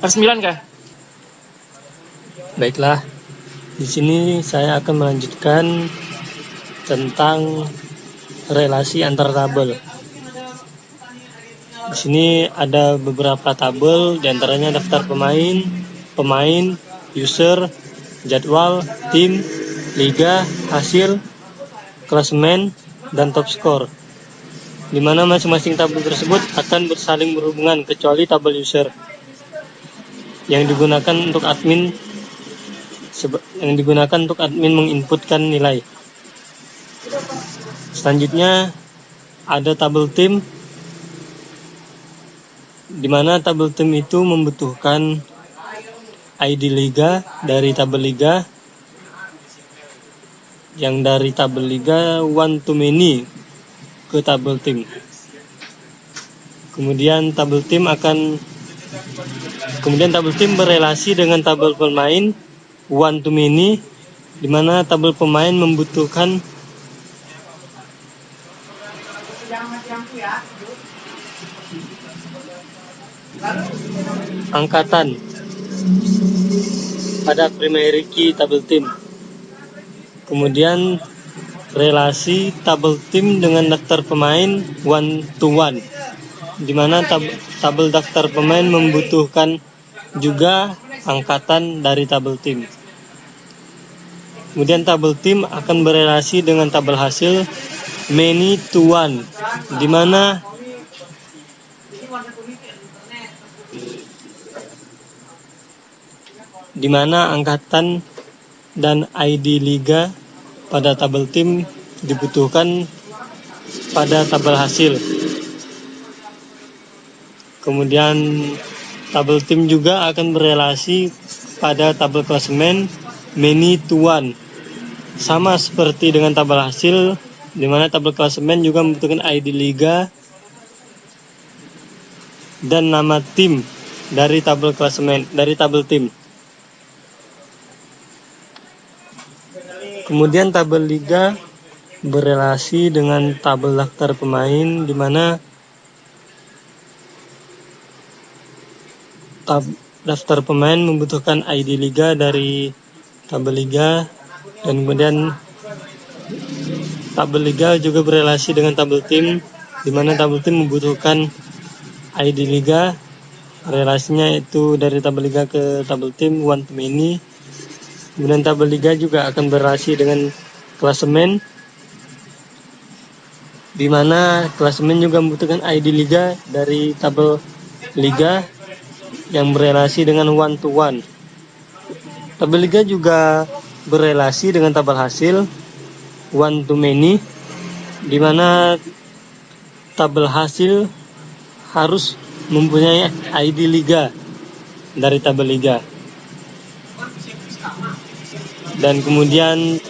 R9 kah? Baiklah, di sini saya akan melanjutkan tentang relasi antar tabel. Di sini ada beberapa tabel, diantaranya daftar pemain, user, jadwal, tim, liga, hasil, klasemen, dan top skor. Di mana masing-masing tabel tersebut akan bersaling berhubungan kecuali tabel user yang digunakan untuk admin menginputkan nilai. Selanjutnya ada tabel tim, di mana tabel tim itu membutuhkan ID liga dari tabel liga, yang dari tabel liga one to many ke tabel tim. Kemudian tabel tim berelasi dengan tabel pemain one to many, di mana tabel pemain membutuhkan angkatan pada primary key tabel tim. Kemudian relasi tabel tim dengan daftar pemain one to one, di mana tabel daftar pemain membutuhkan juga angkatan dari tabel tim. Kemudian tabel tim akan berelasi dengan tabel hasil many to one, di mana angkatan dan ID liga pada tabel tim dibutuhkan pada tabel hasil. Kemudian tabel tim juga akan berelasi pada tabel klasemen many to one, sama seperti dengan tabel hasil, di mana tabel klasemen juga membutuhkan ID liga dan nama tim dari tabel tim. Kemudian tabel liga berelasi dengan tabel daftar pemain, di mana daftar pemain membutuhkan ID liga dari tabel liga, dan kemudian tabel liga juga berelasi dengan tabel tim, di mana tabel tim membutuhkan ID liga, relasinya itu dari tabel liga ke tabel tim one to many. Kemudian tabel liga juga akan berelasi dengan klasemen, di mana klasemen juga membutuhkan ID liga dari tabel liga yang berelasi dengan one to one. Tabel liga juga berelasi dengan tabel hasil one to many, di mana tabel hasil harus mempunyai ID liga dari tabel liga. Dan kemudian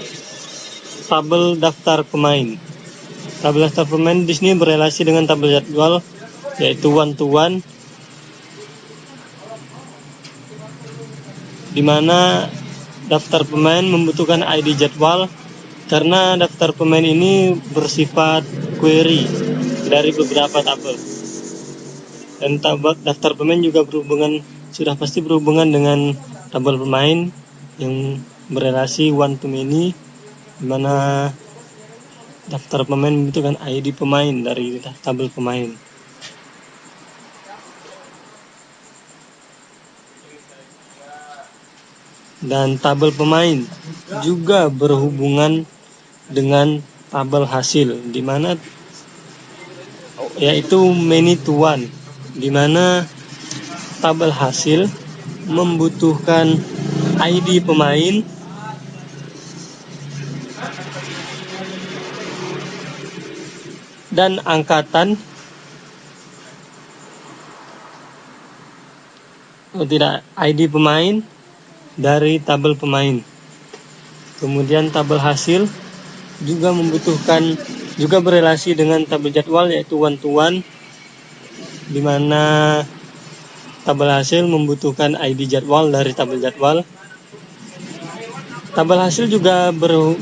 tabel daftar pemain. Tabel daftar pemain di sini berelasi dengan tabel jadwal, yaitu one to one, di mana daftar pemain membutuhkan ID jadwal karena daftar pemain ini bersifat query dari beberapa tabel. Dan daftar pemain juga sudah pasti berhubungan dengan tabel pemain yang berelasi one to many, di mana daftar pemain membutuhkan ID pemain dari tabel pemain. Dan tabel pemain juga berhubungan dengan tabel hasil, di mana yaitu many to one, di mana tabel hasil membutuhkan ID pemain dan angkatan ID pemain dari tabel pemain. Kemudian tabel hasil juga berelasi dengan tabel jadwal, yaitu one to one, di mana tabel hasil membutuhkan ID jadwal dari tabel jadwal. Tabel hasil juga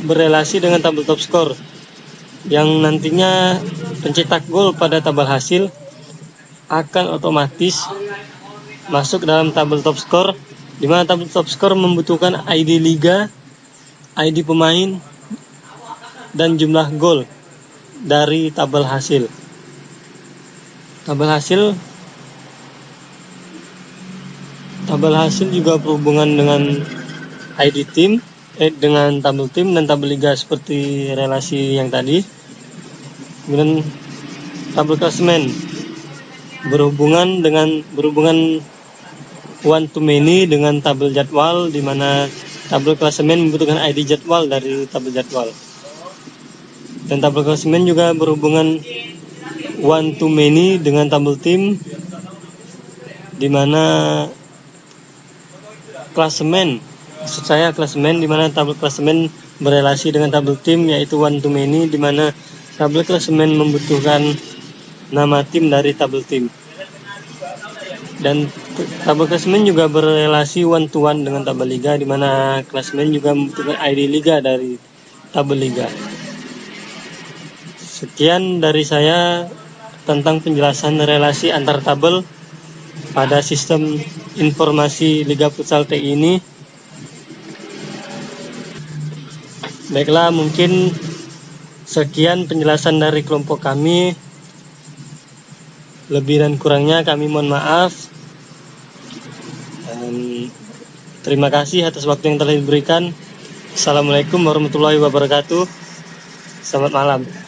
berelasi dengan tabel top score, yang nantinya pencetak gol pada tabel hasil akan otomatis masuk dalam tabel top skor, di mana tabel top skor membutuhkan ID liga, ID pemain, dan jumlah gol dari tabel hasil. Tabel hasil juga berhubungan dengan ID tim, dengan tabel tim dan tabel liga seperti relasi yang tadi. Kemudian tabel klasemen berhubungan one to many dengan tabel jadwal, di mana tabel klasemen membutuhkan ID jadwal dari tabel jadwal. Dan tabel klasemen juga berhubungan one to many dengan tabel tim, di mana klasemen di mana tabel klasemen berelasi dengan tabel tim, yaitu one to many, di mana tabel klasemen membutuhkan nama tim dari tabel tim. Dan tabel klasemen juga berelasi one to one dengan tabel liga, di mana klasemen juga membutuhkan ID liga dari tabel liga. Sekian dari saya tentang penjelasan relasi antar tabel pada sistem informasi Liga Futsal TI ini. Baiklah, mungkin sekian penjelasan dari kelompok kami. Lebih dan kurangnya kami mohon maaf. Dan terima kasih atas waktu yang telah diberikan. Assalamualaikum warahmatullahi wabarakatuh. Selamat malam.